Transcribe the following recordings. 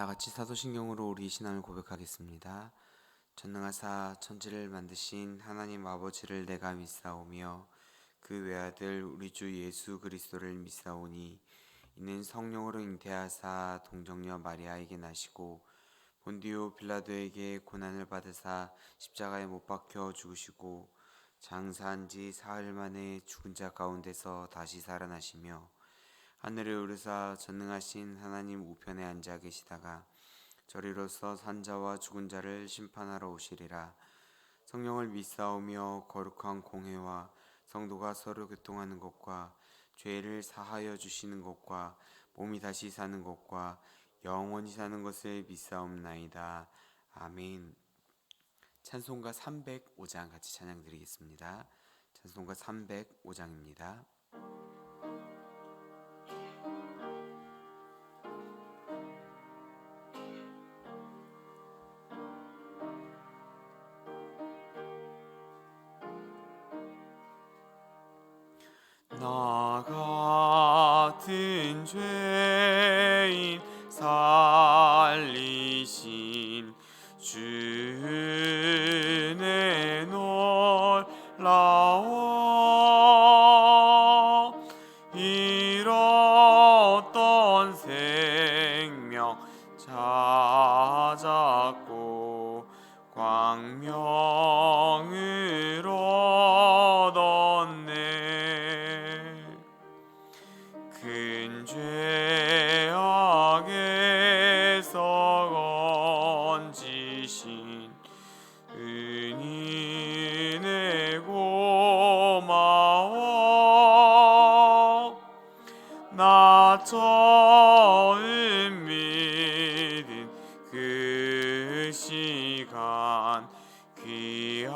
다 같이 사도신경으로 우리 신앙을 고백하겠습니다. 전능하사 천지를 만드신 하나님 아버지를 내가 믿사오며 그 외아들 우리 주 예수 그리스도를 믿사오니 이는 성령으로 잉태하사 동정녀 마리아에게 나시고 본디오 빌라도에게 고난을 받으사 십자가에 못 박혀 죽으시고 장사한 지 사흘 만에 죽은 자 가운데서 다시 살아나시며 하늘에 오르사 전능하신 하나님 우편에 앉아 계시다가 저리로서 산자와 죽은 자를 심판하러 오시리라. 성령을 믿사오며 거룩한 공회와 성도가 서로 교통하는 것과 죄를 사하여 주시는 것과 몸이 다시 사는 것과 영원히 사는 것을 믿사옵나이다. 아멘. 찬송가 305장 같이 찬양 드리겠습니다. 찬송가 305장입니다. 나 같은 죄인 살리신 주의 놀라워 잃었던 생명 찾았고 광명을 얻었네. 큰 죄악에서 건지신 은인의 고마워. 나 처음 믿은 그 시간 귀하고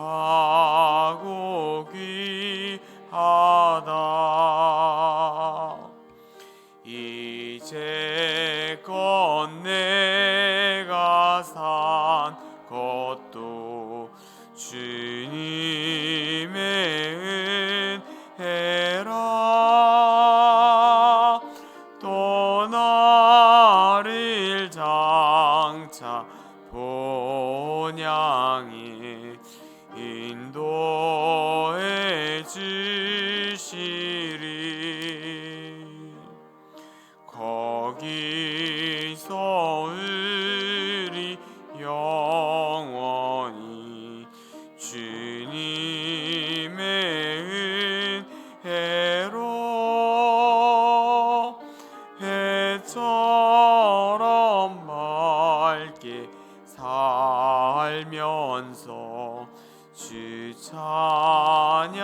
귀하다. 이제껏 내가 산 것도 주님의 은혜라. 또 나를 장차 본향에 인도해 주시리. 거기서 우리 영원히 주님의 은혜로 해처럼 맑게 살면서 주 찬양하리라.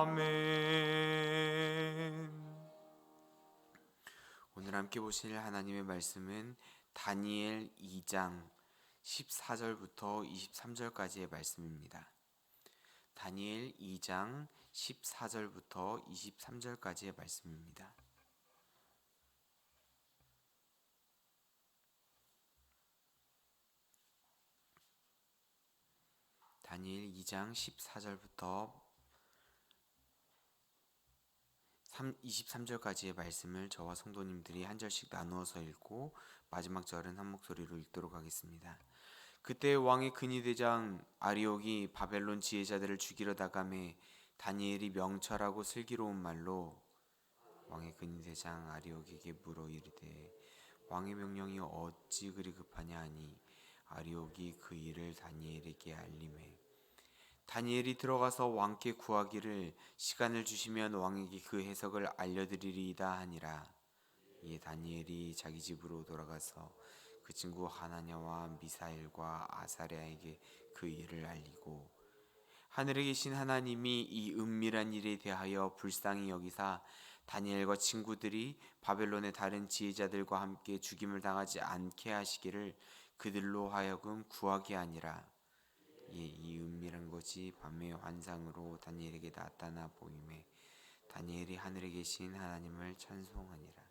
아멘. 오늘 함께 보실 하나님의 말씀은 다니엘 2장 14절부터 23절까지의 말씀입니다. 다니엘 2장 14절부터 23절까지의 말씀입니다. 다니엘 2장 14절부터 23절까지의 말씀을 저와 성도님들이 한 절씩 나누어서 읽고 마지막 절은 한 목소리로 읽도록 하겠습니다. 그때 왕의 근위대장 아리옥이 바벨론 지혜자들을 죽이러 나가매 다니엘이 명철하고 슬기로운 말로 왕의 근위대장 아리옥에게 물어 이르되 왕의 명령이 어찌 그리 급하냐 하니 아리옥이 그 일을 다니엘에게 알림해 다니엘이 들어가서 왕께 구하기를 시간을 주시면 왕에게 그 해석을 알려드리리이다 하니라. 이에 다니엘이 자기 집으로 돌아가서 그 친구 하나냐와 미사엘과 아사랴에게 그 일을 알리고 하늘에 계신 하나님이 이 은밀한 일에 대하여 불쌍히 여기사 다니엘과 친구들이 바벨론의 다른 지혜자들과 함께 죽임을 당하지 않게 하시기를 그들로 하여금 구하게 하니라. 이 은밀한 것이 밤의 환상으로 다니엘에게 나타나 보임에 다니엘이 하늘에 계신 하나님을 찬송하니라.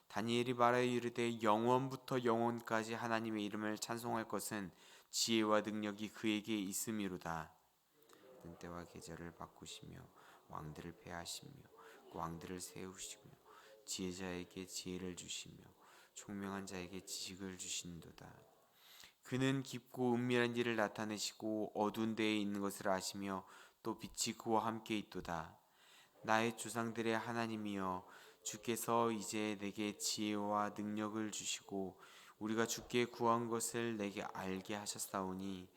다니엘이 말하여 이르되 영원부터 영원까지 하나님의 이름을 찬송할 것은 지혜와 능력이 그에게 있음이로다. 모든 때와 계절을 바꾸시며 왕들을 패하시며 왕들을 세우시며 지혜자에게 지혜를 주시며 총명한 자에게 지식을 주신도다. 그는 깊고 은밀한 일을 나타내시고 어두운 데에 있는 것을 아시며 또 빛이 그와 함께 있도다. 나의 조상들의 하나님이여, 주께서 이제 내게 지혜와 능력을 주시고 우리가 주께 구한 것을 내게 알게 하셨사오니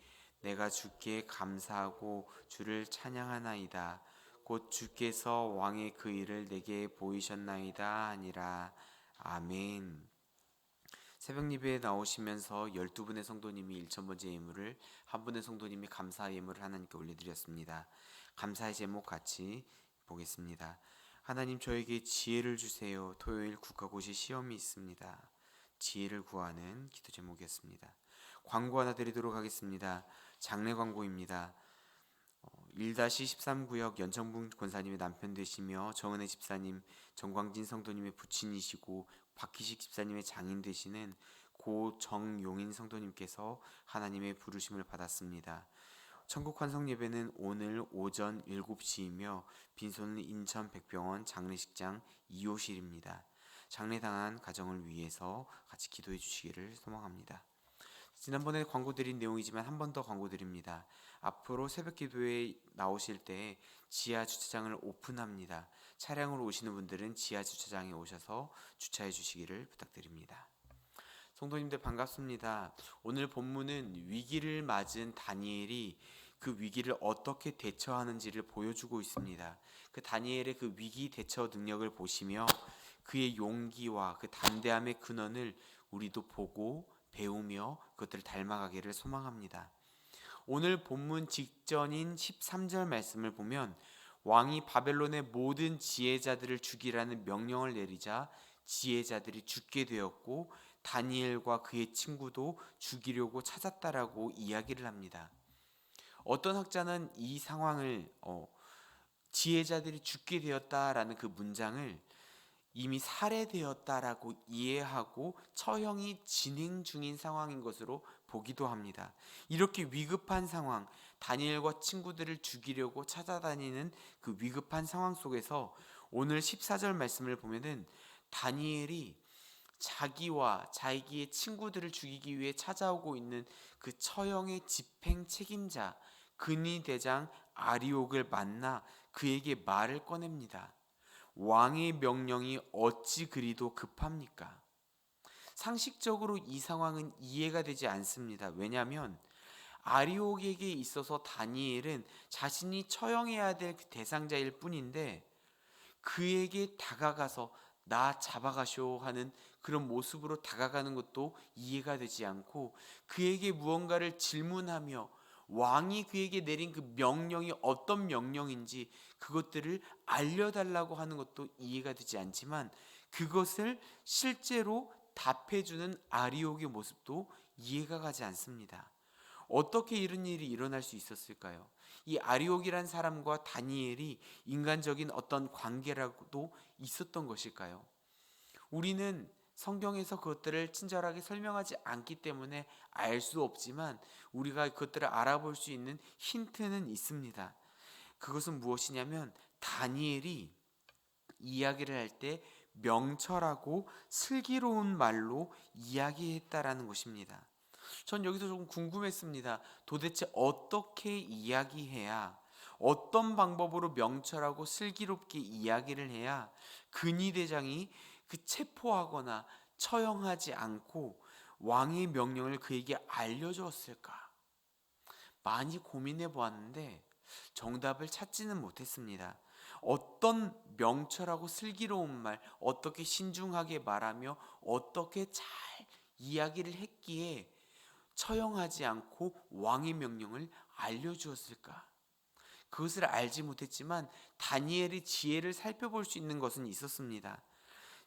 내가 주께 감사하고 주를 찬양하나이다. 곧 주께서 왕의 그 일을 내게 보이셨나이다 하니라. 아멘. 새벽 예배에 나오시면서 12분의 성도님이 1,000번째 예물을, 한 분의 성도님이 감사 예물을 하나님께 올려드렸습니다. 감사의 제목 같이 보겠습니다. 하나님, 저에게 지혜를 주세요. 토요일 국가고시 시험이 있습니다. 지혜를 구하는 기도 제목이었습니다. 광고 하나 드리도록 하겠습니다. 장례 광고입니다. 1-13구역 연천분 권사님의 남편 되시며 정은혜 집사님, 정광진 성도님의 부친이시고 박희식 집사님의 장인 되시는 고 정용인 성도님께서 하나님의 부르심을 받았습니다. 천국 환송 예배는 오늘 오전 7시이며 빈소는 인천 백병원 장례식장 2호실입니다. 장례당한 가정을 위해서 같이 기도해 주시기를 소망합니다. 지난번에 광고 드린 내용이지만 한 번 더 광고 드립니다. 앞으로 새벽 기도에 나오실 때 지하 주차장을 오픈합니다. 차량으로 오시는 분들은 지하 주차장에 오셔서 주차해 주시기를 부탁드립니다. 성도님들 반갑습니다. 오늘 본문은 위기를 맞은 다니엘이 그 위기를 어떻게 대처하는지를 보여주고 있습니다. 그 다니엘의 그 위기 대처 능력을 보시며 그의 용기와 그 담대함의 근원을 우리도 보고 배우며 그것들을 닮아가기를 소망합니다. 오늘 본문 직전인 13절 말씀을 보면 왕이 바벨론의 모든 지혜자들을 죽이라는 명령을 내리자 지혜자들이 죽게 되었고 다니엘과 그의 친구도 죽이려고 찾았다라고 이야기를 합니다. 어떤 학자는 이 상황을 지혜자들이 죽게 되었다라는 그 문장을 이미 살해되었다라고 이해하고 처형이 진행 중인 상황인 것으로 보기도 합니다. 이렇게 위급한 상황, 다니엘과 친구들을 죽이려고 찾아다니는 그 위급한 상황 속에서 오늘 14절 말씀을 보면은 다니엘이 자기와 자기의 친구들을 죽이기 위해 찾아오고 있는 그 처형의 집행 책임자 근위대장 아리옥을 만나 그에게 말을 꺼냅니다. 왕의 명령이 어찌 그리도 급합니까? 상식적으로 이 상황은 이해가 되지 않습니다. 왜냐하면 아리옥에게 있어서 다니엘은 자신이 처형해야 될 그 대상자일 뿐인데 그에게 다가가서 나 잡아가쇼 하는 그런 모습으로 다가가는 것도 이해가 되지 않고 그에게 무언가를 질문하며 왕이 그에게 내린 그 명령이 어떤 명령인지 그것들을 알려달라고 하는 것도 이해가 되지 않지만 그것을 실제로 답해주는 아리옥의 모습도 이해가 가지 않습니다. 어떻게 이런 일이 일어날 수 있었을까요? 이 아리옥이란 사람과 다니엘이 인간적인 어떤 관계라도 있었던 것일까요? 우리는 성경에서 그것들을 친절하게 설명하지 않기 때문에 알 수 없지만 우리가 그것들을 알아볼 수 있는 힌트는 있습니다. 그것은 무엇이냐면 다니엘이 이야기를 할 때 명철하고 슬기로운 말로 이야기했다라는 것입니다. 전 여기서 조금 궁금했습니다. 도대체 어떻게 이야기해야, 어떤 방법으로 명철하고 슬기롭게 이야기를 해야 근위대장이 그 체포하거나 처형하지 않고 왕의 명령을 그에게 알려주었을까? 많이 고민해 보았는데 정답을 찾지는 못했습니다. 어떤 명철하고 슬기로운 말, 어떻게 신중하게 말하며 어떻게 잘 이야기를 했기에 처형하지 않고 왕의 명령을 알려주었을까? 그것을 알지 못했지만 다니엘의 지혜를 살펴볼 수 있는 것은 있었습니다.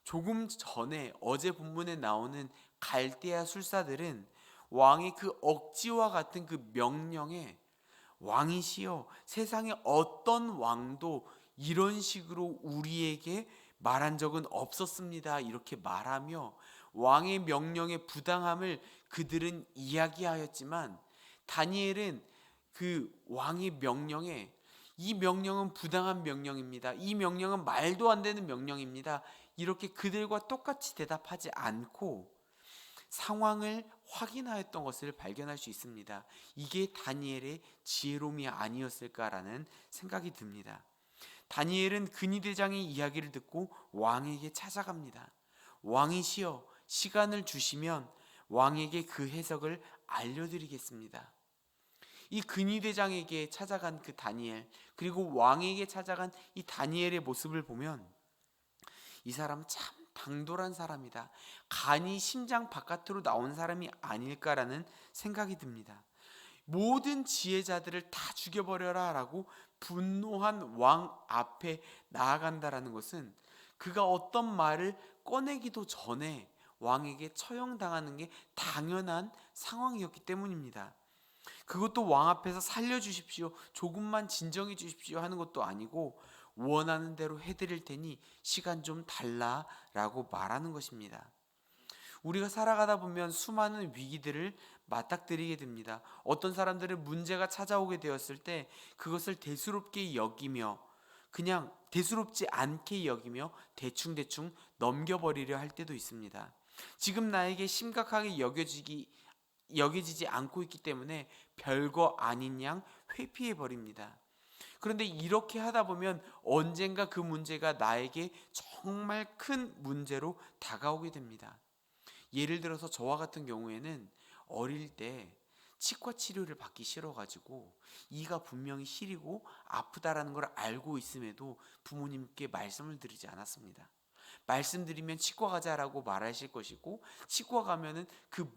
조금 전에 어제 본문에 나오는 갈대아 술사들은 왕의 그 억지와 같은 그 명령에 왕이시여 세상에 어떤 왕도 이런 식으로 우리에게 말한 적은 없었습니다. 이렇게 말하며 왕의 명령의 부당함을 그들은 이야기하였지만 다니엘은 그 왕의 명령에, 이 명령은 부당한 명령입니다, 이 명령은 말도 안 되는 명령입니다, 이렇게 그들과 똑같이 대답하지 않고 상황을 확인하였던 것을 발견할 수 있습니다. 이게 다니엘의 지혜로움이 아니었을까라는 생각이 듭니다. 다니엘은 근위대장의 이야기를 듣고 왕에게 찾아갑니다. 왕이시여, 시간을 주시면 왕에게 그 해석을 알려드리겠습니다. 이 근위대장에게 찾아간 그 다니엘, 그리고 왕에게 찾아간 이 다니엘의 모습을 보면 이 사람 참 당돌한 사람이다, 간이 심장 바깥으로 나온 사람이 아닐까라는 생각이 듭니다. 모든 지혜자들을 다 죽여버려라 라고 분노한 왕 앞에 나아간다라는 것은 그가 어떤 말을 꺼내기도 전에 왕에게 처형당하는 게 당연한 상황이었기 때문입니다. 그것도 왕 앞에서 살려주십시오, 조금만 진정해 주십시오 하는 것도 아니고 원하는 대로 해드릴 테니 시간 좀 달라 라고 말하는 것입니다. 우리가 살아가다 보면 수많은 위기들을 맞닥뜨리게 됩니다. 어떤 사람들은 문제가 찾아오게 되었을 때 그것을 대수롭게 여기며, 그냥 대수롭지 않게 여기며 대충대충 넘겨버리려 할 때도 있습니다. 지금 나에게 심각하게 여겨지지 않고 있기 때문에 별거 아닌 양 회피해 버립니다. 그런데 이렇게 하다 보면 언젠가 그 문제가 나에게 정말 큰 문제로 다가오게 됩니다. 예를 들어서 저와 같은 경우에는 어릴 때 치과 치료를 받기 싫어가지고 이가 분명히 시리고 아프다라는 걸 알고 있음에도 부모님께 말씀을 드리지 않았습니다. 말씀드리면 치과 가자라고 말하실 것이고, 치과 가면은 그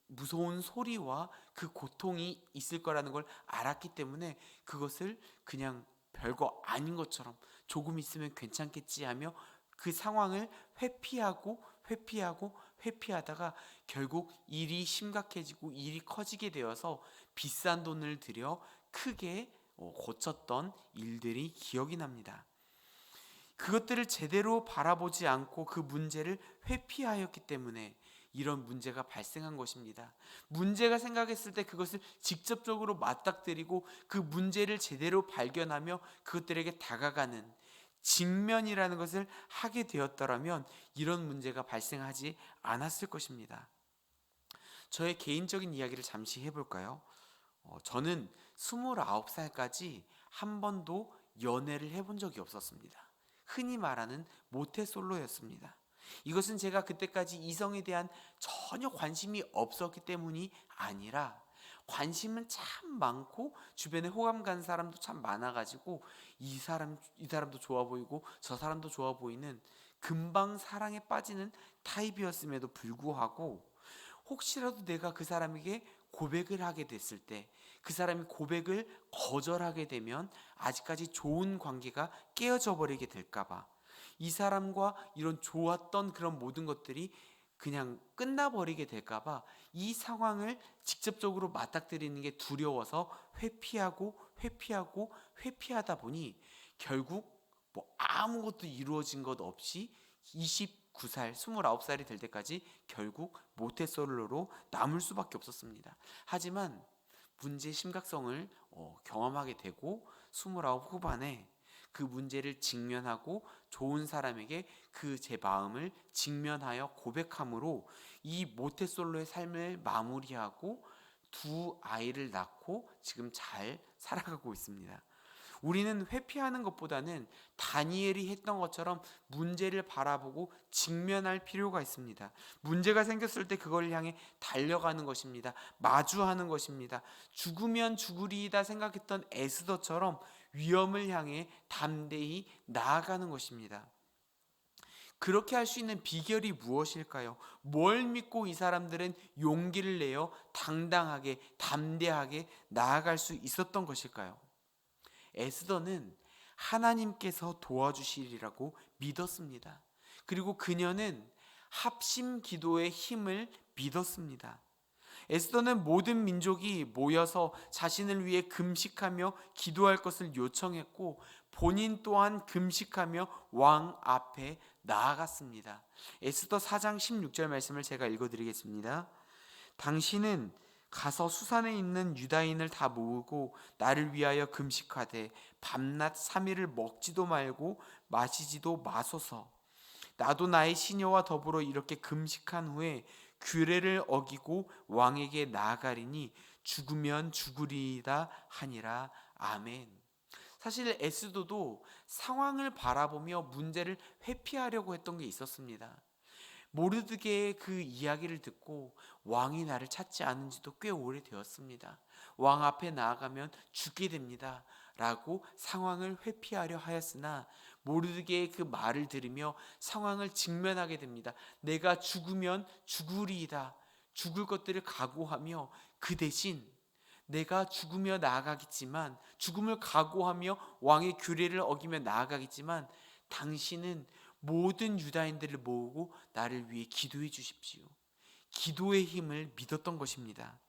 무서운 소리와 그 고통이 있을 거라는 걸 알았기 때문에 그것을 그냥 별거 아닌 것처럼 조금 있으면 괜찮겠지 하며 그 상황을 회피하다가 결국 일이 심각해지고 일이 커지게 되어서 비싼 돈을 들여 크게 고쳤던 일들이 기억이 납니다. 그것들을 제대로 바라보지 않고 그 문제를 회피하였기 때문에 이런 문제가 발생한 것입니다. 문제가 생각했을 때 그것을 직접적으로 맞닥뜨리고 그 문제를 제대로 발견하며 그것들에게 다가가는 직면이라는 것을 하게 되었더라면 이런 문제가 발생하지 않았을 것입니다. 저의 개인적인 이야기를 잠시 해볼까요? 저는 29살까지 한 번도 연애를 해본 적이 없었습니다. 흔히 말하는 모태솔로였습니다. 이것은 제가 그때까지 이성에 대한 전혀 관심이 없었기 때문이 아니라 관심은 참 많고 주변에 호감 가는 사람도 참 많아가지고 이 사람도 좋아 보이고 저 사람도 좋아 보이는 금방 사랑에 빠지는 타입이었음에도 불구하고 혹시라도 내가 그 사람에게 고백을 하게 됐을 때 그 사람이 고백을 거절하게 되면 아직까지 좋은 관계가 깨어져 버리게 될까봐, 이 사람과 이런 좋았던 그런 모든 것들이 그냥 끝나버리게 될까봐 이 상황을 직접적으로 맞닥뜨리는 게 두려워서 회피하다 보니 결국 아무것도 이루어진 것 없이 29살이 될 때까지 결국 모태솔로로 남을 수밖에 없었습니다. 하지만 문제의 심각성을 경험하게 되고 29 후반에 그 문제를 직면하고 좋은 사람에게 그 제 마음을 직면하여 고백함으로 이 모태솔로의 삶을 마무리하고 두 아이를 낳고 지금 잘 살아가고 있습니다. 우리는 회피하는 것보다는 다니엘이 했던 것처럼 문제를 바라보고 직면할 필요가 있습니다. 문제가 생겼을 때 그걸 향해 달려가는 것입니다. 마주하는 것입니다. 죽으면 죽으리이다 생각했던 에스더처럼 위험을 향해 담대히 나아가는 것입니다. 그렇게 할 수 있는 비결이 무엇일까요? 뭘 믿고 이 사람들은 용기를 내어 당당하게 담대하게 나아갈 수 있었던 것일까요? 에스더는 하나님께서 도와주시리라고 믿었습니다. 그리고 그녀는 합심 기도의 힘을 믿었습니다. 에스더는 모든 민족이 모여서 자신을 위해 금식하며 기도할 것을 요청했고 본인 또한 금식하며 왕 앞에 나아갔습니다. 에스더 4장 16절 말씀을 제가 읽어드리겠습니다. 당신은 가서 수산에 있는 유다인을 다 모으고 나를 위하여 금식하되 밤낮 3일을 먹지도 말고 마시지도 마소서. 나도 나의 시녀와 더불어 이렇게 금식한 후에 규례를 어기고 왕에게 나아가리니 죽으면 죽으리이다 하니라. 아멘. 사실 에스더도 상황을 바라보며 문제를 회피하려고 했던 게 있었습니다. 모르드게의 그 이야기를 듣고 왕이 나를 찾지 않은 지도 꽤 오래되었습니다. 왕 앞에 나아가면 죽게 됩니다 라고 상황을 회피하려 하였으나 모르드게의 그 말을 들으며 상황을 직면하게 됩니다. 내가 죽으면 죽으리이다. 죽을 것들을 각오하며 그 대신 내가 죽으며 나아가겠지만, 죽음을 각오하며 왕의 규례를 어기며 나아가겠지만 당신은 모든 유다인들을 모으고 나를 위해 기도해 주십시오. 기도의 힘을 믿었던 것입니다.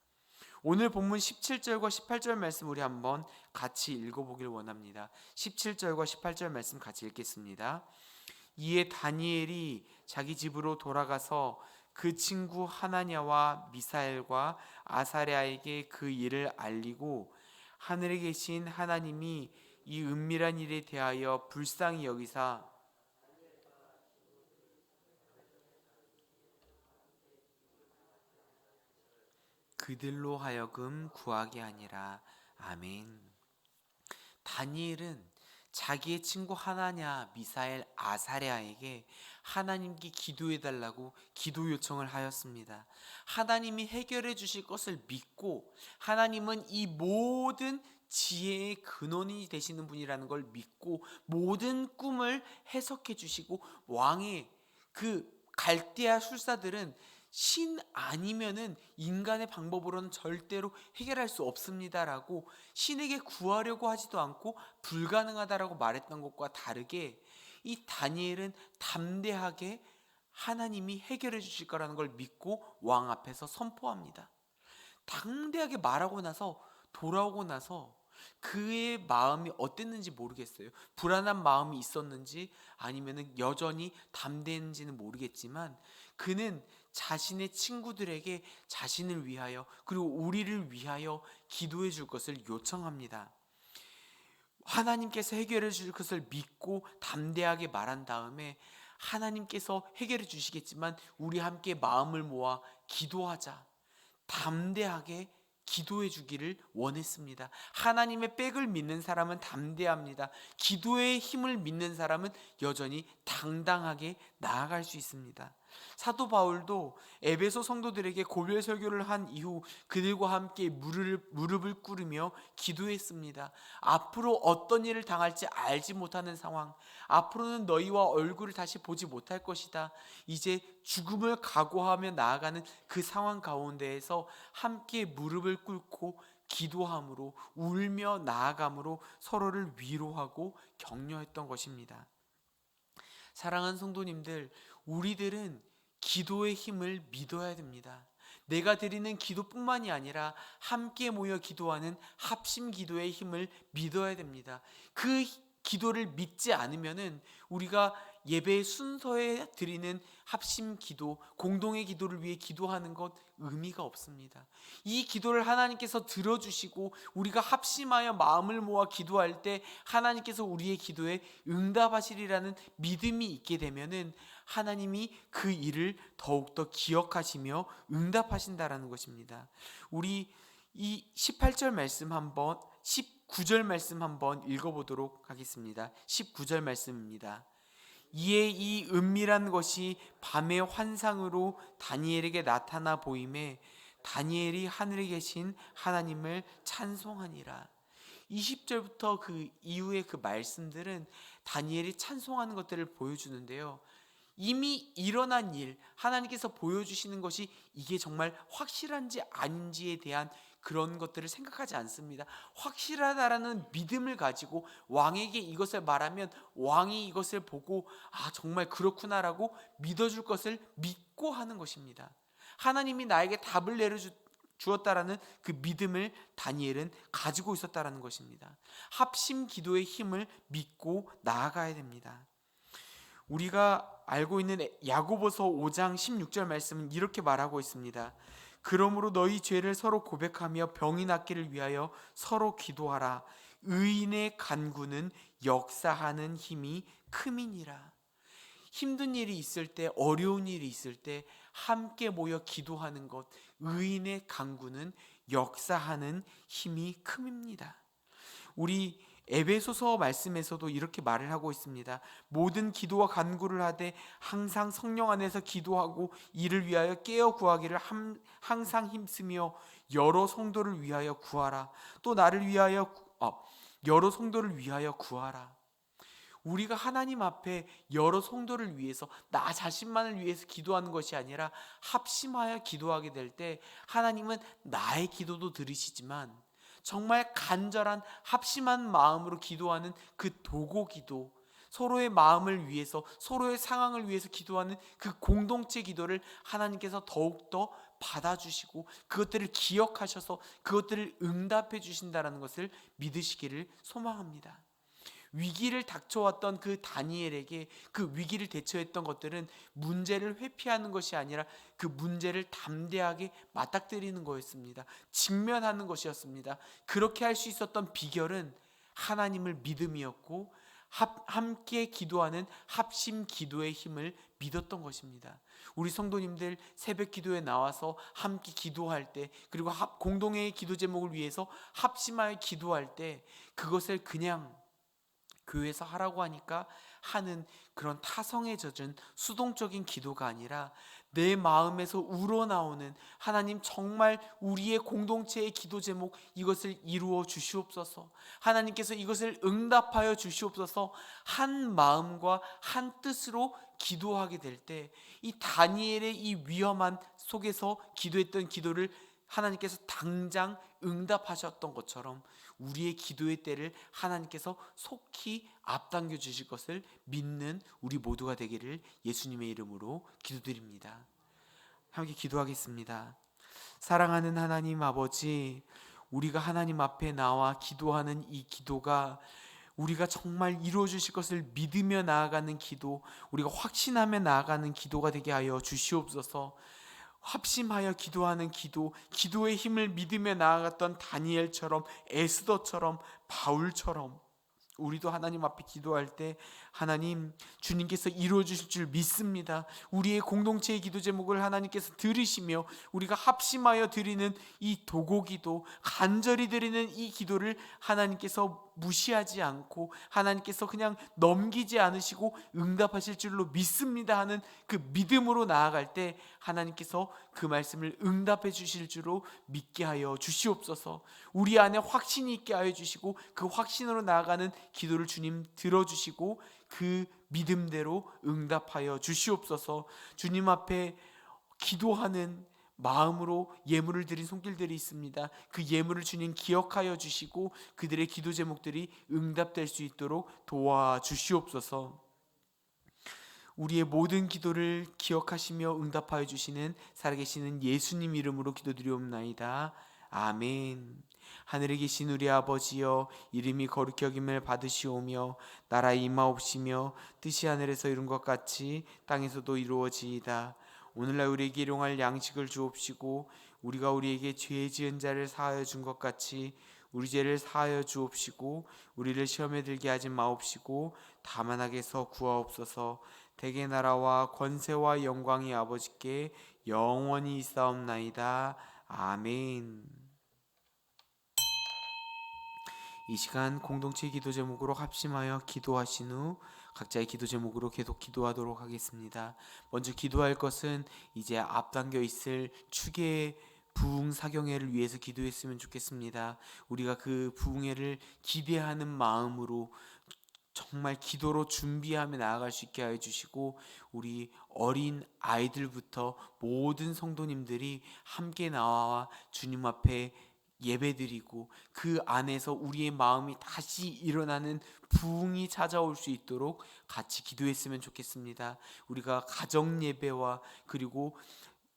오늘 본문 17절과 18절 말씀 우리 한번 같이 읽어보길 원합니다. 17절과 18절 말씀 같이 읽겠습니다. 이에 다니엘이 자기 집으로 돌아가서 그 친구 하나냐와 미사엘과 아사랴에게 그 일을 알리고 하늘에 계신 하나님이 이 은밀한 일에 대하여 불쌍히 여기사 그들로 하여금 구하게 하니라. 아멘. 다니엘은 자기의 친구 하나냐, 미사엘, 아사랴에게 하나님께 기도해달라고 기도 요청을 하였습니다. 하나님이 해결해 주실 것을 믿고 하나님은 이 모든 지혜의 근원이 되시는 분이라는 걸 믿고 모든 꿈을 해석해 주시고 왕의 그 갈대아 술사들은 신 아니면은 인간의 방법으로는 절대로 해결할 수 없습니다라고 신에게 구하려고 하지도 않고 불가능하다라고 말했던 것과 다르게 이 다니엘은 담대하게 하나님이 해결해 주실 거라는 걸 믿고 왕 앞에서 선포합니다. 담대하게 말하고 나서 돌아오고 나서 그의 마음이 어땠는지 모르겠어요. 불안한 마음이 있었는지 아니면은 여전히 담대했는지는 모르겠지만 그는 자신의 친구들에게 자신을 위하여 그리고 우리를 위하여 기도해 줄 것을 요청합니다. 하나님께서 해결해 줄 것을 믿고 담대하게 말한 다음에 하나님께서 해결해 주시겠지만 우리 함께 마음을 모아 기도하자. 담대하게 기도해 주기를 원했습니다. 하나님의 백을 믿는 사람은 담대합니다. 기도의 힘을 믿는 사람은 여전히 당당하게 나아갈 수 있습니다. 사도 바울도 에베소 성도들에게 고별 설교를 한 이후 그들과 함께 무릎을 꿇으며 기도했습니다. 앞으로 어떤 일을 당할지 알지 못하는 상황, 앞으로는 너희와 얼굴을 다시 보지 못할 것이다. 이제 죽음을 각오하며 나아가는 그 상황 가운데에서 함께 무릎을 꿇고 기도함으로 울며 나아감으로 서로를 위로하고 격려했던 것입니다. 사랑하는 성도님들, 우리들은 기도의 힘을 믿어야 됩니다. 내가 드리는 기도뿐만이 아니라 함께 모여 기도하는 합심 기도의 힘을 믿어야 됩니다. 그 기도를 믿지 않으면은 우리가 예배 순서에 드리는 합심 기도, 공동의 기도를 위해 기도하는 것 의미가 없습니다. 이 기도를 하나님께서 들어주시고 우리가 합심하여 마음을 모아 기도할 때 하나님께서 우리의 기도에 응답하시리라는 믿음이 있게 되면은 하나님이 그 일을 더욱더 기억하시며 응답하신다라는 것입니다. 우리 이 18절 말씀 한번 19절 말씀 한번 읽어보도록 하겠습니다. 19절 말씀입니다. 이에 이 은밀한 것이 밤의 환상으로 다니엘에게 나타나 보임에 다니엘이 하늘에 계신 하나님을 찬송하니라. 20절부터 그 이후의 그 말씀들은 다니엘이 찬송하는 것들을 보여주는데요. 이미 일어난 일, 하나님께서 보여주시는 것이 이게 정말 확실한지 아닌지에 대한 그런 것들을 생각하지 않습니다. 확실하다라는 믿음을 가지고 왕에게 이것을 말하면 왕이 이것을 보고 정말 그렇구나라고 믿어줄 것을 믿고 하는 것입니다. 하나님이 나에게 답을 내려주었다라는 그 믿음을 다니엘은 가지고 있었다라는 것입니다. 합심 기도의 힘을 믿고 나아가야 됩니다. 우리가 알고 있는 야고보서 5장 16절 말씀은 이렇게 말하고 있습니다. 그러므로 너희 죄를 서로 고백하며 병이 낫기를 위하여 서로 기도하라. 의인의 간구는 역사하는 힘이 큼이니라. 힘든 일이 있을 때, 어려운 일이 있을 때 함께 모여 기도하는 것, 의인의 간구는 역사하는 힘이 큼입니다. 우리 에베소서 말씀에서도 이렇게 말을 하고 있습니다. 모든 기도와 간구를 하되 항상 성령 안에서 기도하고 이를 위하여 깨어 구하기를 항상 힘쓰며 여러 성도를 위하여 구하라. 또 나를 위하여 여러 성도를 위하여 구하라. 우리가 하나님 앞에 여러 성도를 위해서, 나 자신만을 위해서 기도하는 것이 아니라 합심하여 기도하게 될 때 하나님은 나의 기도도 들으시지만 정말 간절한 합심한 마음으로 기도하는 그 도고 기도, 서로의 마음을 위해서, 서로의 상황을 위해서 기도하는 그 공동체 기도를 하나님께서 더욱더 받아주시고 그것들을 기억하셔서 그것들을 응답해 주신다는 것을 믿으시기를 소망합니다. 위기를 닥쳐왔던 그 다니엘에게 그 위기를 대처했던 것들은 문제를 회피하는 것이 아니라 그 문제를 담대하게 맞닥뜨리는 거였습니다. 직면하는 것이었습니다. 그렇게 할 수 있었던 비결은 하나님을 믿음이었고 함께 기도하는 합심 기도의 힘을 믿었던 것입니다. 우리 성도님들 새벽 기도에 나와서 함께 기도할 때, 그리고 공동의 기도 제목을 위해서 합심하여 기도할 때 그것을 그냥 교회에서 하라고 하니까 하는 그런 타성에 젖은 수동적인 기도가 아니라 내 마음에서 우러나오는, 하나님 정말 우리의 공동체의 기도 제목 이것을 이루어 주시옵소서, 하나님께서 이것을 응답하여 주시옵소서, 한 마음과 한 뜻으로 기도하게 될 때 이 다니엘의 이 위험한 속에서 기도했던 기도를 하나님께서 당장 응답하셨던 것처럼 우리의 기도의 때를 하나님께서 속히 앞당겨 주실 것을 믿는 우리 모두가 되기를 예수님의 이름으로 기도드립니다. 함께 기도하겠습니다. 사랑하는 하나님 아버지, 우리가 하나님 앞에 나와 기도하는 이 기도가 우리가 정말 이루어 주실 것을 믿으며 나아가는 기도, 우리가 확신하며 나아가는 기도가 되게 하여 주시옵소서. 합심하여 기도하는 기도, 기도의 힘을 믿으며 나아갔던 다니엘처럼, 에스더처럼, 바울처럼 우리도 하나님 앞에 기도할 때 하나님 주님께서 이루어 주실 줄 믿습니다. 우리의 공동체의 기도 제목을 하나님께서 들으시며 우리가 합심하여 드리는 이 도고기도, 간절히 드리는 이 기도를 하나님께서 무시하지 않고 하나님께서 그냥 넘기지 않으시고 응답하실 줄로 믿습니다 하는 그 믿음으로 나아갈 때 하나님께서 그 말씀을 응답해 주실 줄로 믿게 하여 주시옵소서. 우리 안에 확신이 있게 하여 주시고 그 확신으로 나아가는 기도를 주님 들어주시고 그 믿음대로 응답하여 주시옵소서. 주님 앞에 기도하는 마음으로 예물을 드린 손길들이 있습니다. 그 예물을 주님 기억하여 주시고 그들의 기도 제목들이 응답될 수 있도록 도와주시옵소서. 우리의 모든 기도를 기억하시며 응답하여 주시는 살아계시는 예수님 이름으로 기도드리옵나이다. 아멘. 하늘에 계신 우리 아버지여, 이름이 거룩히 여김을 받으시오며 나라 임하옵시며 뜻이 하늘에서 이룬 것 같이 땅에서도 이루어지이다. 오늘날 우리에게 일용할 양식을 주옵시고 우리가 우리에게 죄 지은 자를 사하여 준 것 같이 우리 죄를 사하여 주옵시고 우리를 시험에 들게 하지 마옵시고 다만 악에서 구하옵소서. 대개 나라와 권세와 영광이 아버지께 영원히 있사옵나이다. 아멘. 이 시간 공동체 기도 제목으로 합심하여 기도하신 후 각자의 기도 제목으로 계속 기도하도록 하겠습니다. 먼저 기도할 것은 이제 앞당겨 있을 축의 부흥 사경회를 위해서 기도했으면 좋겠습니다. 우리가 그 부흥회를 기대하는 마음으로 정말 기도로 준비하며 나아갈 수 있게 하여 주시고 우리 어린 아이들부터 모든 성도님들이 함께 나와 주님 앞에 예배드리고 그 안에서 우리의 마음이 다시 일어나는 부흥이 찾아올 수 있도록 같이 기도했으면 좋겠습니다. 우리가 가정 예배와 그리고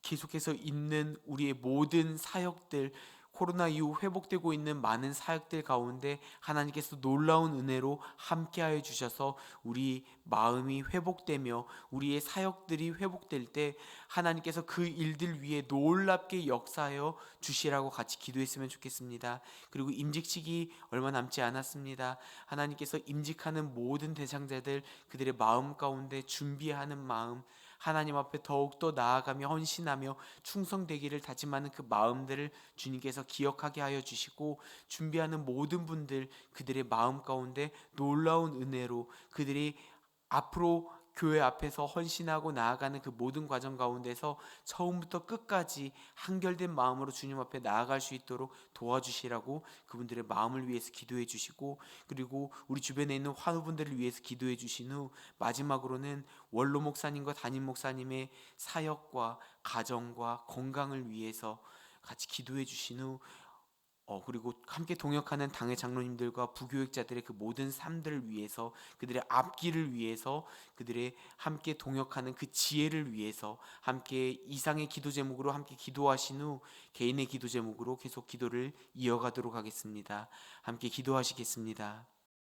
계속해서 있는 우리의 모든 사역들, 코로나 이후 회복되고 있는 많은 사역들 가운데 하나님께서 놀라운 은혜로 함께하여 주셔서 우리 마음이 회복되며 우리의 사역들이 회복될 때 하나님께서 그 일들 위에 놀랍게 역사하여 주시라고 같이 기도했으면 좋겠습니다. 그리고 임직식이 얼마 남지 않았습니다. 하나님께서 임직하는 모든 대상자들 그들의 마음 가운데 준비하는 마음, 하나님 앞에 더욱더 나아가며 헌신하며 충성되기를 다짐하는 그 마음들을 주님께서 기억하게 하여 주시고, 준비하는 모든 분들 그들의 마음 가운데 놀라운 은혜로 그들이 앞으로 교회 앞에서 헌신하고 나아가는 그 모든 과정 가운데서 처음부터 끝까지 한결된 마음으로 주님 앞에 나아갈 수 있도록 도와주시라고 그분들의 마음을 위해서 기도해 주시고, 그리고 우리 주변에 있는 환우분들을 위해서 기도해 주신 후 마지막으로는 원로 목사님과 담임 목사님의 사역과 가정과 건강을 위해서 같이 기도해 주신 후 그리고 함께 동역하는 당의 장로님들과 부교육자들의 그 모든 삶들을 위해서, 그들의 앞길을 위해서, 그들의 함께 동역하는 그 지혜를 위해서 함께 이상의 기도 제목으로 함께 기도하신 후 개인의 기도 제목으로 계속 기도를 이어가도록 하겠습니다. 함께 기도하시겠습니다.